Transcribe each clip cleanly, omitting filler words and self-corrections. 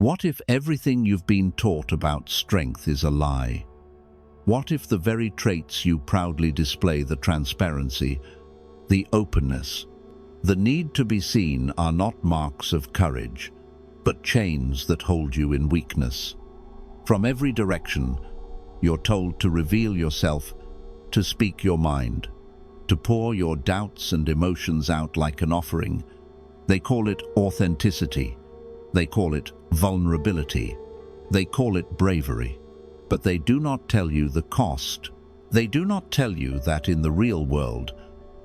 What if everything you've been taught about strength is a lie? What if the very traits you proudly display, the transparency, the openness, the need to be seen, are not marks of courage, but chains that hold you in weakness? From every direction, you're told to reveal yourself, to speak your mind, to pour your doubts and emotions out like an offering. They call it authenticity. They call it vulnerability. They call it bravery. But they do not tell you the cost. They do not tell you that in the real world,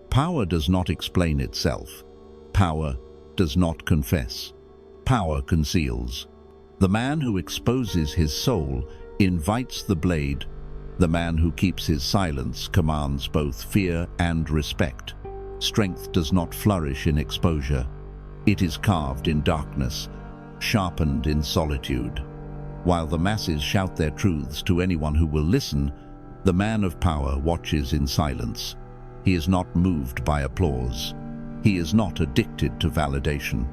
power does not explain itself. Power does not confess. Power conceals. The man who exposes his soul invites the blade. The man who keeps his silence commands both fear and respect. Strength does not flourish in exposure. It is carved in darkness, sharpened in solitude. While the masses shout their truths to anyone who will listen, the man of power watches in silence. He is not moved by applause. He is not addicted to validation.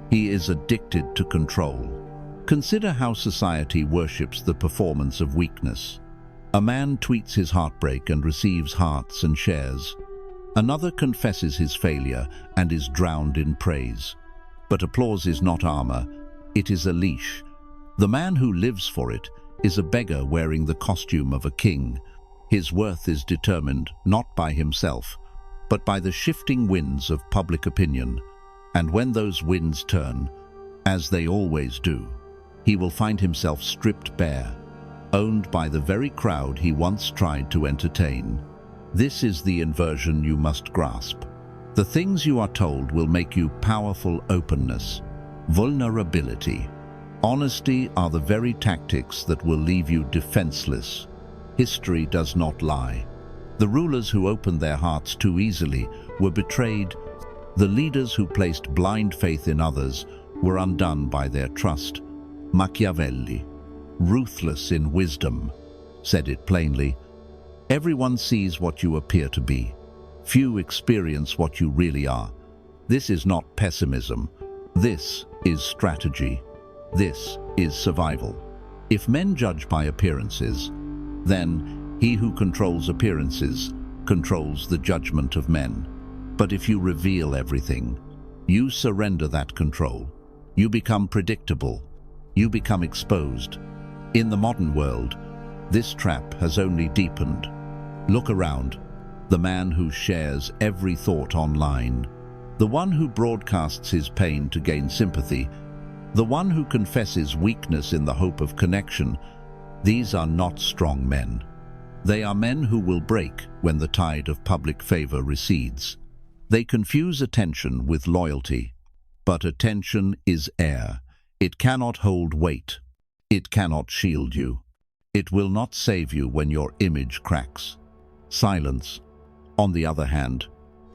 He is addicted to control. Consider how society worships the performance of weakness. A man tweets his heartbreak and receives hearts and shares. Another confesses his failure and is drowned in praise. But applause is not armor, it is a leash. The man who lives for it is a beggar wearing the costume of a king. His worth is determined not by himself, but by the shifting winds of public opinion. And when those winds turn, as they always do, he will find himself stripped bare, owned by the very crowd he once tried to entertain. This is the inversion you must grasp. The things you are told will make you powerful: openness, vulnerability, honesty are the very tactics that will leave you defenseless. History does not lie. The rulers who opened their hearts too easily were betrayed. The leaders who placed blind faith in others were undone by their trust. Machiavelli, ruthless in wisdom, said it plainly. Everyone sees what you appear to be. Few experience what you really are. This is not pessimism. This is strategy. This is survival. If men judge by appearances, then he who controls appearances controls the judgment of men. But if you reveal everything, you surrender that control. You become predictable. You become exposed. In the modern world, this trap has only deepened. Look around. The man who shares every thought online, the one who broadcasts his pain to gain sympathy, the one who confesses weakness in the hope of connection, these are not strong men. They are men who will break when the tide of public favor recedes. They confuse attention with loyalty, but attention is air. It cannot hold weight. It cannot shield you. It will not save you when your image cracks. Silence, on the other hand,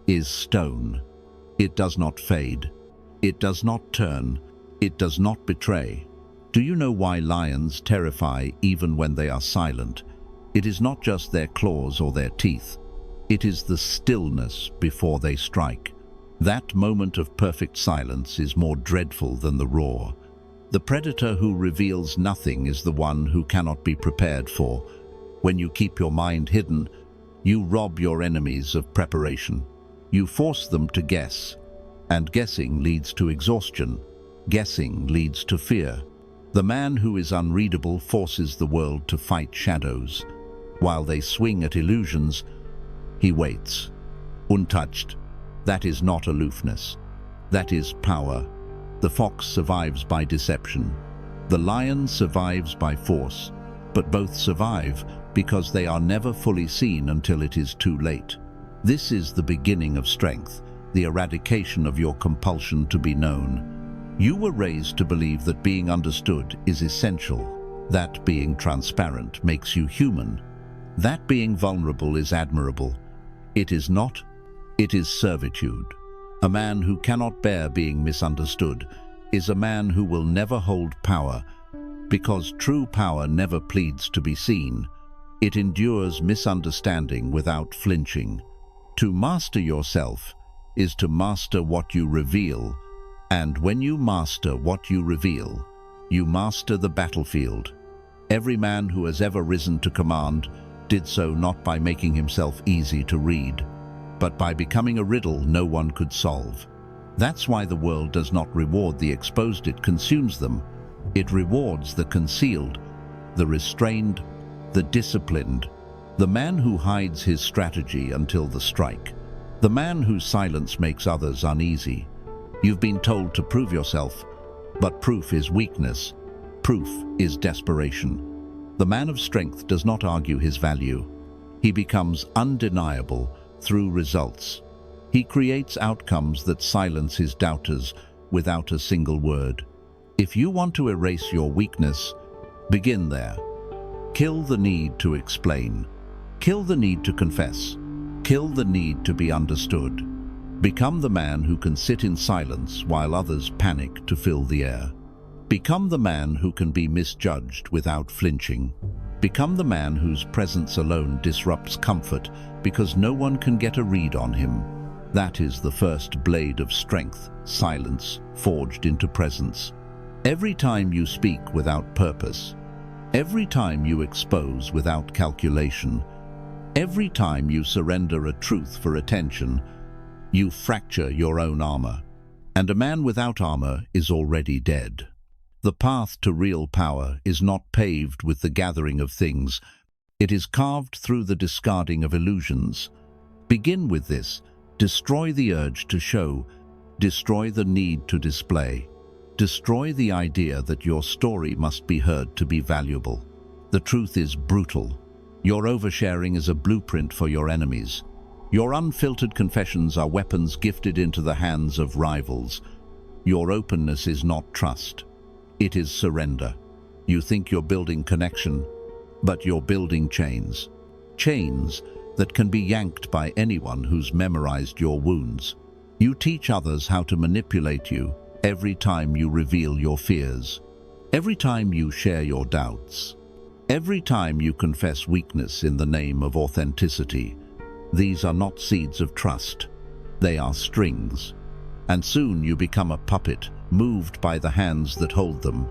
is stone. It does not fade. It does not turn. It does not betray. Do you know why lions terrify even when they are silent? It is not just their claws or their teeth. It is the stillness before they strike. That moment of perfect silence is more dreadful than the roar. The predator who reveals nothing is the one who cannot be prepared for. When you keep your mind hidden, you rob your enemies of preparation. You force them to guess, and guessing leads to exhaustion. Guessing leads to fear. The man who is unreadable forces the world to fight shadows. While they swing at illusions, he waits, untouched. That is not aloofness. That is power. The fox survives by deception. The lion survives by force. But both survive because they are never fully seen until it is too late. This is the beginning of strength, the eradication of your compulsion to be known. You were raised to believe that being understood is essential, that being transparent makes you human, that being vulnerable is admirable. It is not. It is servitude. A man who cannot bear being misunderstood is a man who will never hold power, because true power never pleads to be seen. It endures misunderstanding without flinching. To master yourself is to master what you reveal, and when you master what you reveal, you master the battlefield. Every man who has ever risen to command did so not by making himself easy to read, but by becoming a riddle no one could solve. That's why the world does not reward the exposed, it consumes them. It rewards the concealed, the restrained, the disciplined, the man who hides his strategy until the strike, the man whose silence makes others uneasy. You've been told to prove yourself, but proof is weakness. Proof is desperation. The man of strength does not argue his value. He becomes undeniable through results. He creates outcomes that silence his doubters without a single word. If you want to erase your weakness, begin there. Kill the need to explain. Kill the need to confess. Kill the need to be understood. Become the man who can sit in silence while others panic to fill the air. Become the man who can be misjudged without flinching. Become the man whose presence alone disrupts comfort because no one can get a read on him. That is the first blade of strength, silence, forged into presence. Every time you speak without purpose, every time you expose without calculation, every time you surrender a truth for attention, you fracture your own armor. And a man without armor is already dead. The path to real power is not paved with the gathering of things. It is carved through the discarding of illusions. Begin with this. Destroy the urge to show. Destroy the need to display. Destroy the idea that your story must be heard to be valuable. The truth is brutal. Your oversharing is a blueprint for your enemies. Your unfiltered confessions are weapons gifted into the hands of rivals. Your openness is not trust. It is surrender. You think you're building connection, but you're building chains. Chains that can be yanked by anyone who's memorized your wounds. You teach others how to manipulate you every time you reveal your fears, every time you share your doubts, every time you confess weakness in the name of authenticity. These are not seeds of trust. They are strings. And soon you become a puppet, moved by the hands that hold them.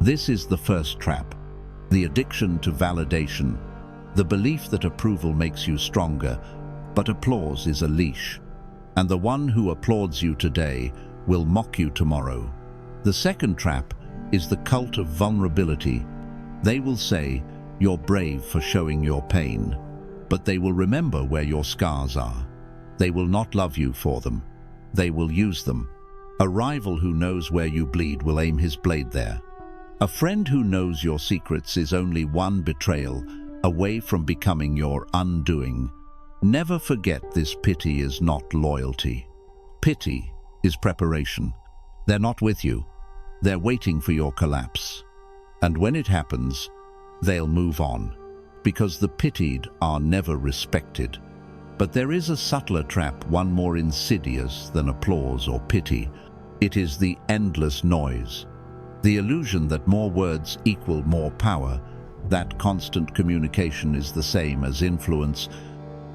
This is the first trap. The addiction to validation. The belief that approval makes you stronger, but applause is a leash. And the one who applauds you today will mock you tomorrow. The second trap is the cult of vulnerability. They will say, "You're brave for showing your pain," but they will remember where your scars are. They will not love you for them. They will use them. A rival who knows where you bleed will aim his blade there. A friend who knows your secrets is only one betrayal away from becoming your undoing. Never forget this. Pity is not loyalty. Pity is preparation. They're not with you. They're waiting for your collapse. And when it happens, they'll move on, because the pitied are never respected. But there is a subtler trap, one more insidious than applause or pity. It is the endless noise. The illusion that more words equal more power, that constant communication is the same as influence,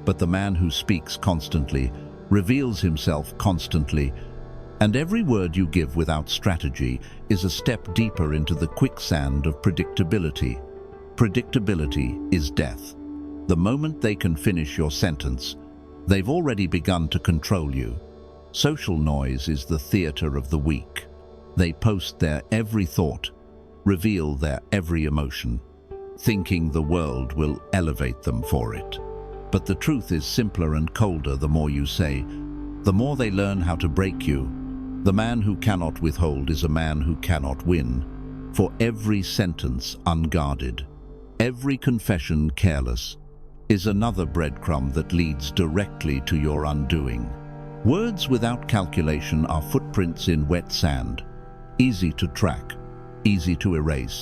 but the man who speaks constantly reveals himself constantly, and every word you give without strategy is a step deeper into the quicksand of predictability. Predictability is death. The moment they can finish your sentence, they've already begun to control you. Social noise is the theater of the weak. They post their every thought, reveal their every emotion, thinking the world will elevate them for it. But the truth is simpler and colder the more you say, the more they learn how to break you. The man who cannot withhold is a man who cannot win. For every sentence unguarded, every confession careless, is another breadcrumb that leads directly to your undoing. Words without calculation are footprints in wet sand, easy to track, easy to erase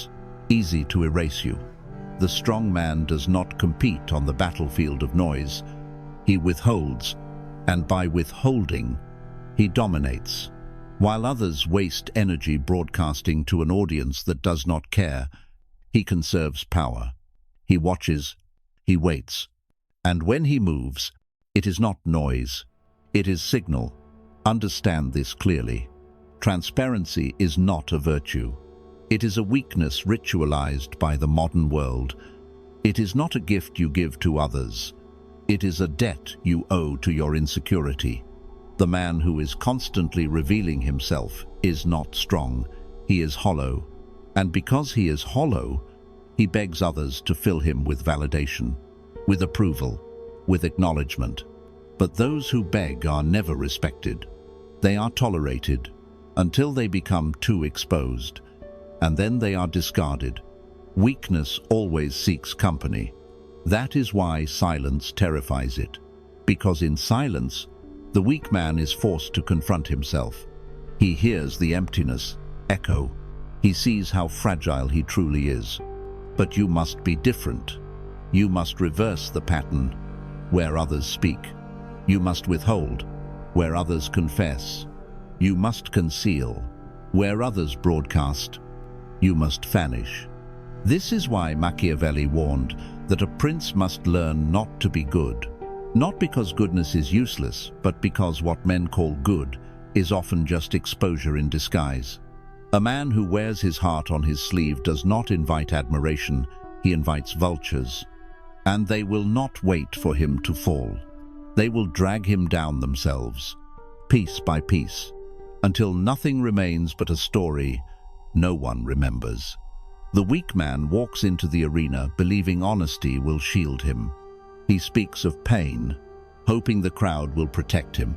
you. The strong man does not compete on the battlefield of noise. He withholds, and by withholding, he dominates. While others waste energy broadcasting to an audience that does not care, he conserves power. He watches, he waits, and when he moves, it is not noise, it is signal. Understand this clearly. Transparency is not a virtue. It is a weakness ritualized by the modern world. It is not a gift you give to others. It is a debt you owe to your insecurity. The man who is constantly revealing himself is not strong. He is hollow. And because he is hollow, he begs others to fill him with validation, with approval, with acknowledgement. But those who beg are never respected. They are tolerated until they become too exposed, and then they are discarded. Weakness always seeks company. That is why silence terrifies it, because in silence, the weak man is forced to confront himself. He hears the emptiness echo. He sees how fragile he truly is. But you must be different. You must reverse the pattern where others speak. You must withhold where others confess. You must conceal where others broadcast. You must vanish. This is why Machiavelli warned that a prince must learn not to be good. Not because goodness is useless, but because what men call good is often just exposure in disguise. A man who wears his heart on his sleeve does not invite admiration, he invites vultures. And they will not wait for him to fall. They will drag him down themselves, piece by piece, until nothing remains but a story no one remembers. The weak man walks into the arena believing honesty will shield him. He speaks of pain, hoping the crowd will protect him.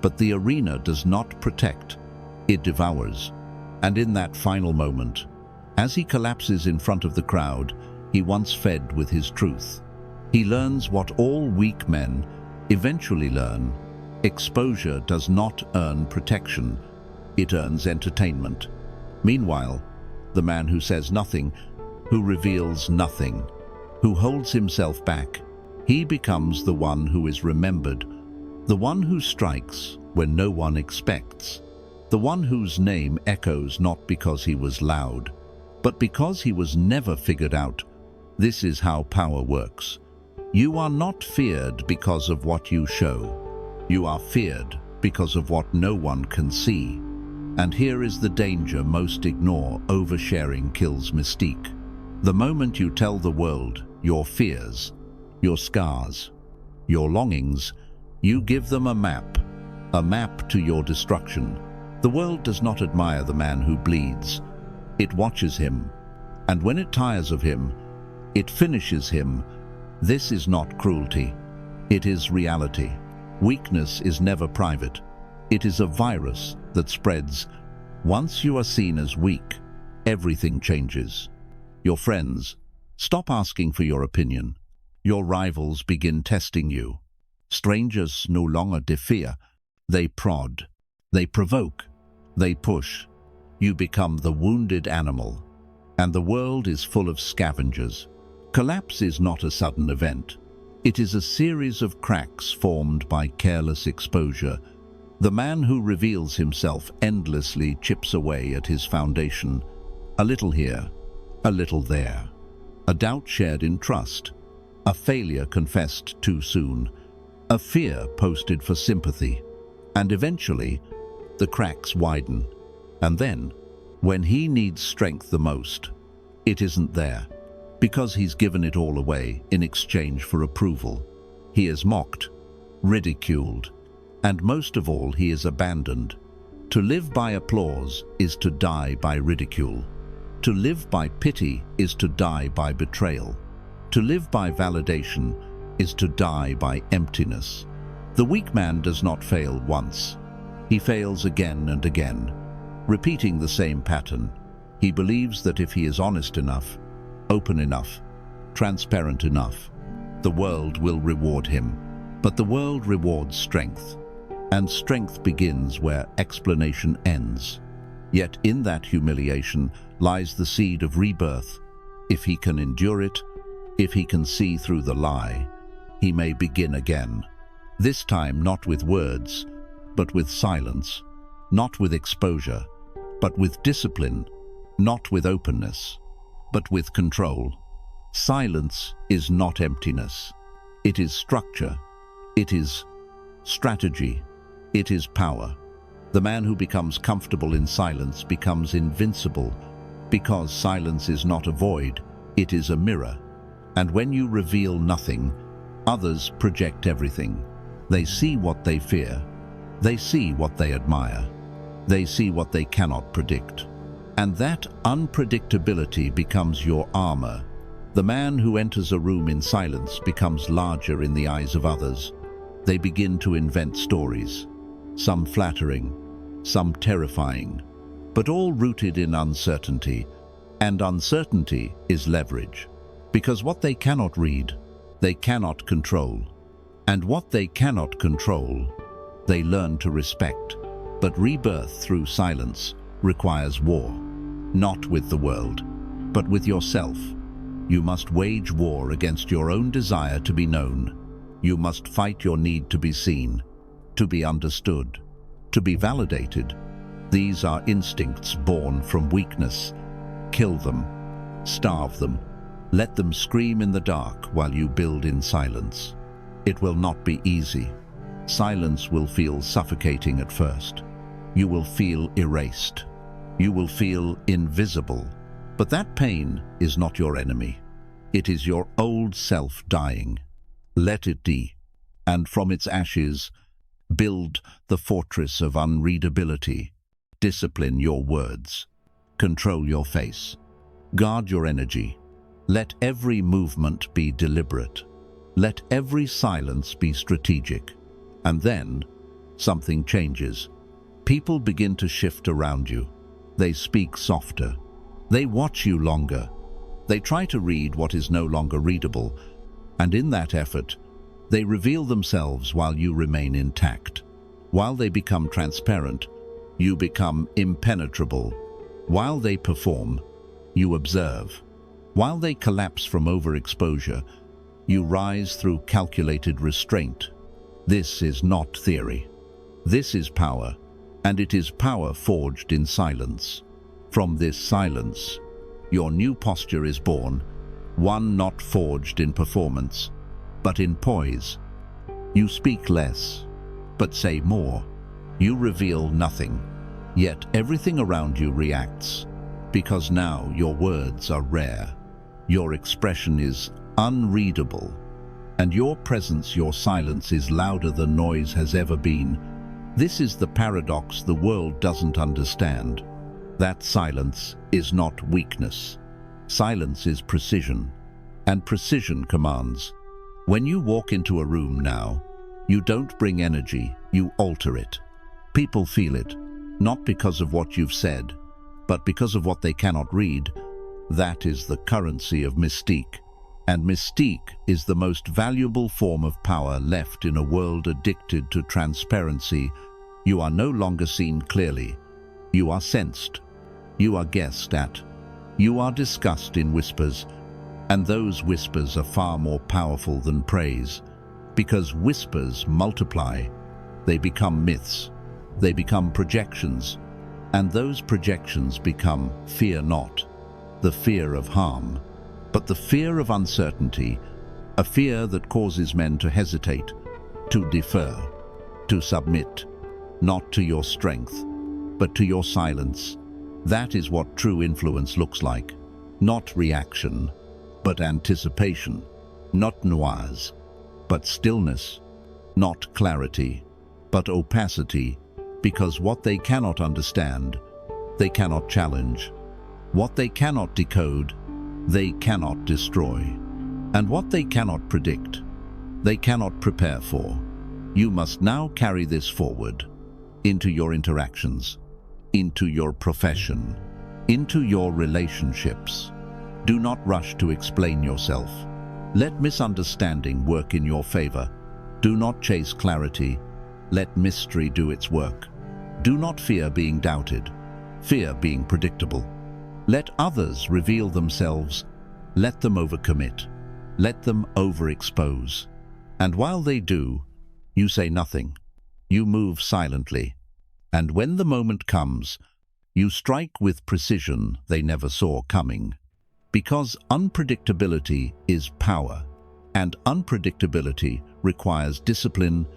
But the arena does not protect, it devours. And in that final moment, as he collapses in front of the crowd, he once fed with his truth. He learns what all weak men eventually learn. Exposure does not earn protection, it earns entertainment. Meanwhile, the man who says nothing, who reveals nothing, who holds himself back, he becomes the one who is remembered, the one who strikes when no one expects, the one whose name echoes not because he was loud, but because he was never figured out. This is how power works. You are not feared because of what you show. You are feared because of what no one can see. And here is the danger most ignore: oversharing kills mystique. The moment you tell the world your fears, your scars, your longings, you give them a map to your destruction. The world does not admire the man who bleeds. It watches him, and when it tires of him, it finishes him. This is not cruelty. It is reality. Weakness is never private. It is a virus that spreads. Once you are seen as weak, everything changes. Your friends stop asking for your opinion. Your rivals begin testing you. Strangers no longer defy. They prod. They provoke. They push. You become the wounded animal. And the world is full of scavengers. Collapse is not a sudden event. It is a series of cracks formed by careless exposure. The man who reveals himself endlessly chips away at his foundation. A little here, a little there. A doubt shared in trust. A failure confessed too soon. A fear posted for sympathy. And eventually, the cracks widen. And then, when he needs strength the most, it isn't there. Because he's given it all away in exchange for approval. He is mocked, ridiculed, and most of all, he is abandoned. To live by applause is to die by ridicule. To live by pity is to die by betrayal. To live by validation is to die by emptiness. The weak man does not fail once. He fails again and again, repeating the same pattern. He believes that if he is honest enough, open enough, transparent enough, the world will reward him. But the world rewards strength, and strength begins where explanation ends. Yet in that humiliation lies the seed of rebirth. If he can endure it, if he can see through the lie, he may begin again. This time not with words, but with silence, not with exposure, but with discipline, not with openness, but with control. Silence is not emptiness. It is structure. It is strategy. It is power. The man who becomes comfortable in silence becomes invincible, Because silence is not a void, it is a mirror. And when you reveal nothing, others project everything. They see what they fear. They see what they admire. They see what they cannot predict. And that unpredictability becomes your armor. The man who enters a room in silence becomes larger in the eyes of others. They begin to invent stories, some flattering, some terrifying, but all rooted in uncertainty. And uncertainty is leverage. Because what they cannot read, they cannot control. And what they cannot control, they learn to respect. But rebirth through silence requires war, not with the world, but with yourself. You must wage war against your own desire to be known. You must fight your need to be seen, to be understood, to be validated. These are instincts born from weakness. Kill them, starve them, let them scream in the dark while you build in silence. It will not be easy. Silence will feel suffocating at first. You will feel erased. You will feel invisible. But that pain is not your enemy. It is your old self dying. Let it die, and from its ashes, build the fortress of unreadability. Discipline your words. Control your face. Guard your energy. Let every movement be deliberate. Let every silence be strategic. And then, something changes. People begin to shift around you. They speak softer. They watch you longer. They try to read what is no longer readable, and in that effort, they reveal themselves while you remain intact. While they become transparent, you become impenetrable. While they perform, you observe. While they collapse from overexposure, you rise through calculated restraint. This is not theory. This is power, and it is power forged in silence. From this silence, your new posture is born, one not forged in performance, but in poise. You speak less, but say more. You reveal nothing, yet everything around you reacts, because now your words are rare. Your expression is unreadable, and your presence, your silence is louder than noise has ever been. This is the paradox the world doesn't understand. That silence is not weakness. Silence is precision, and precision commands. When you walk into a room now, you don't bring energy, you alter it. People feel it, not because of what you've said, but because of what they cannot read. That is the currency of mystique. And mystique is the most valuable form of power left in a world addicted to transparency. You are no longer seen clearly. You are sensed. You are guessed at. You are discussed in whispers. And those whispers are far more powerful than praise. Because whispers multiply. They become myths. They become projections. And those projections become fear not. The fear of harm, but the fear of uncertainty, a fear that causes men to hesitate, to defer, to submit, not to your strength, but to your silence. That is what true influence looks like. Not reaction, but anticipation. Not noise, but stillness. Not clarity, but opacity, because what they cannot understand, they cannot challenge. What they cannot decode, they cannot destroy. And what they cannot predict, they cannot prepare for. You must now carry this forward into your interactions, into your profession, into your relationships. Do not rush to explain yourself. Let misunderstanding work in your favor. Do not chase clarity. Let mystery do its work. Do not fear being doubted. Fear being predictable. Let others reveal themselves. Let them overcommit. Let them overexpose. And while they do, you say nothing. You move silently. And when the moment comes, you strike with precision they never saw coming. Because unpredictability is power, and unpredictability requires discipline,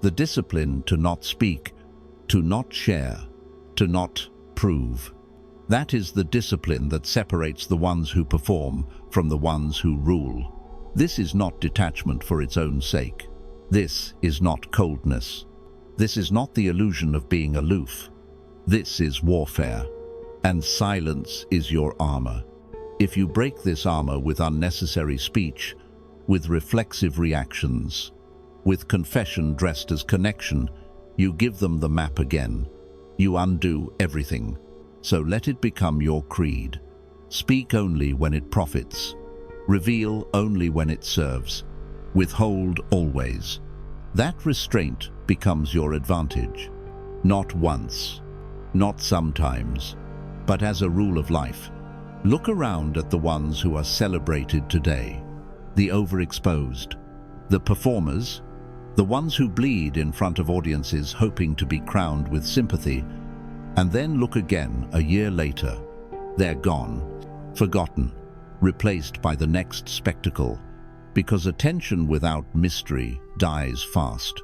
the discipline to not speak, to not share, to not prove. That is the discipline that separates the ones who perform from the ones who rule. This is not detachment for its own sake. This is not coldness. This is not the illusion of being aloof. This is warfare, and silence is your armor. If you break this armor with unnecessary speech, with reflexive reactions, with confession dressed as connection, you give them the map again. You undo everything. So let it become your creed. Speak only when it profits. Reveal only when it serves. Withhold always. That restraint becomes your advantage. Not once, not sometimes, but as a rule of life. Look around at the ones who are celebrated today. The overexposed, the performers, the ones who bleed in front of audiences hoping to be crowned with sympathy, and then look again a year later. They're gone, forgotten, replaced by the next spectacle, because attention without mystery dies fast,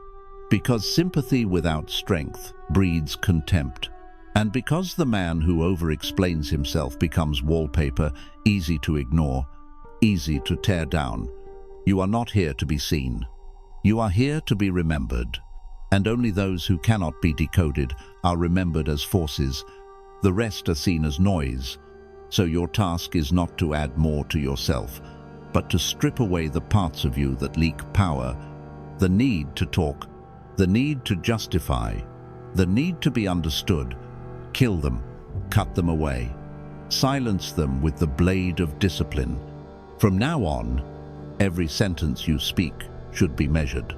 because sympathy without strength breeds contempt, and because the man who over-explains himself becomes wallpaper, easy to ignore, easy to tear down. You are not here to be seen. You are here to be remembered, and only those who cannot be decoded are remembered as forces. The rest are seen as noise. So your task is not to add more to yourself, but to strip away the parts of you that leak power, the need to talk, the need to justify, the need to be understood. Kill them, cut them away, silence them with the blade of discipline. From now on, every sentence you speak should be measured.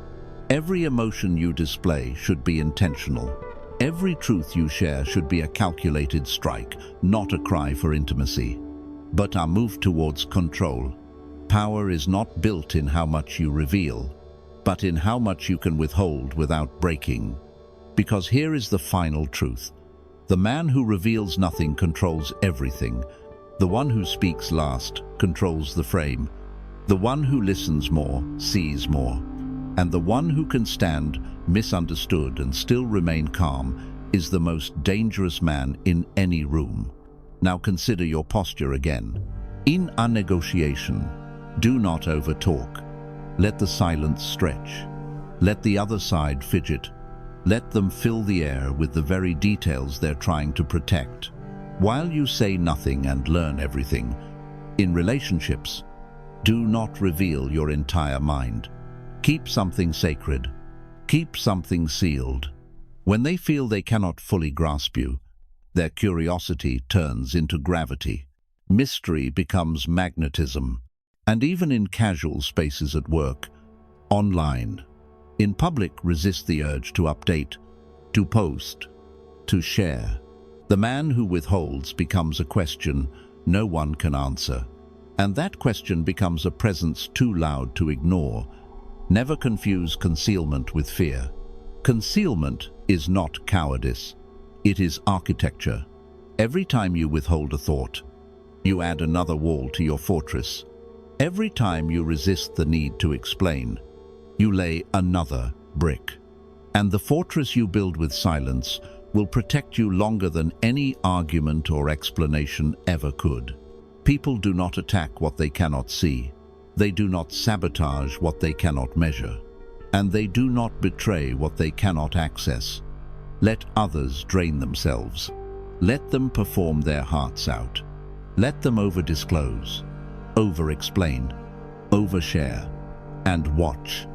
Every emotion you display should be intentional. Every truth you share should be a calculated strike, not a cry for intimacy, but a move towards control. Power is not built in how much you reveal, but in how much you can withhold without breaking. Because here is the final truth. The man who reveals nothing controls everything. The one who speaks last controls the frame. The one who listens more sees more. And the one who can stand misunderstood and still remain calm is the most dangerous man in any room. Now consider your posture again. In a negotiation, do not overtalk. Let the silence stretch. Let the other side fidget. Let them fill the air with the very details they're trying to protect. While you say nothing and learn everything, in relationships, do not reveal your entire mind. Keep something sacred. Keep something sealed. When they feel they cannot fully grasp you, their curiosity turns into gravity. Mystery becomes magnetism. And even in casual spaces at work, online, in public, resist the urge to update, to post, to share. The man who withholds becomes a question no one can answer. And that question becomes a presence too loud to ignore. Never confuse concealment with fear. Concealment is not cowardice. It is architecture. Every time you withhold a thought, you add another wall to your fortress. Every time you resist the need to explain, you lay another brick. And the fortress you build with silence will protect you longer than any argument or explanation ever could. People do not attack what they cannot see. They do not sabotage what they cannot measure. And they do not betray what they cannot access. Let others drain themselves. Let them perform their hearts out. Let them over-disclose, over-explain, overshare, and watch.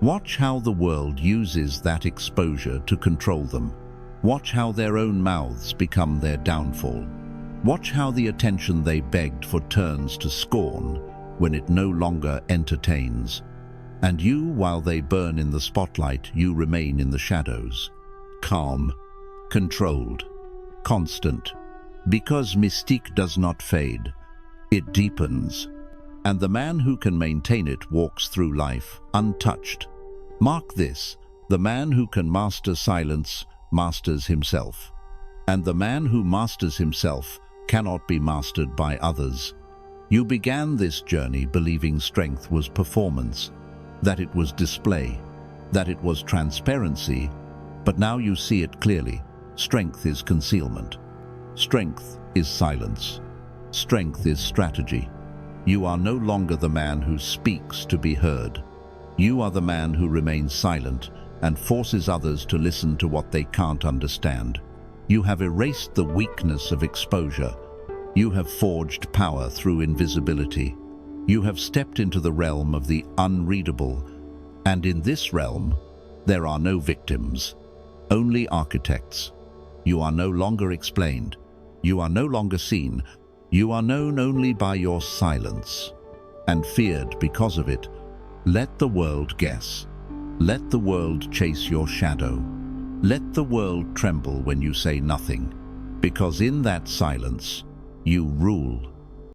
Watch how the world uses that exposure to control them. Watch how their own mouths become their downfall. Watch how the attention they begged for turns to scorn when it no longer entertains. And you, while they burn in the spotlight, you remain in the shadows. Calm, controlled, constant. Because mystique does not fade, it deepens. And the man who can maintain it walks through life untouched. Mark this: the man who can master silence masters himself. And the man who masters himself cannot be mastered by others. You began this journey believing strength was performance, that it was display, that it was transparency, but now you see it clearly. Strength is concealment. Strength is silence. Strength is strategy. You are no longer the man who speaks to be heard. You are the man who remains silent and forces others to listen to what they can't understand. You have erased the weakness of exposure. You have forged power through invisibility. You have stepped into the realm of the unreadable, and in this realm, there are no victims, only architects. You are no longer explained. You are no longer seen. You are known only by your silence, and feared because of it. Let the world guess. Let the world chase your shadow. Let the world tremble when you say nothing, because in that silence, you rule.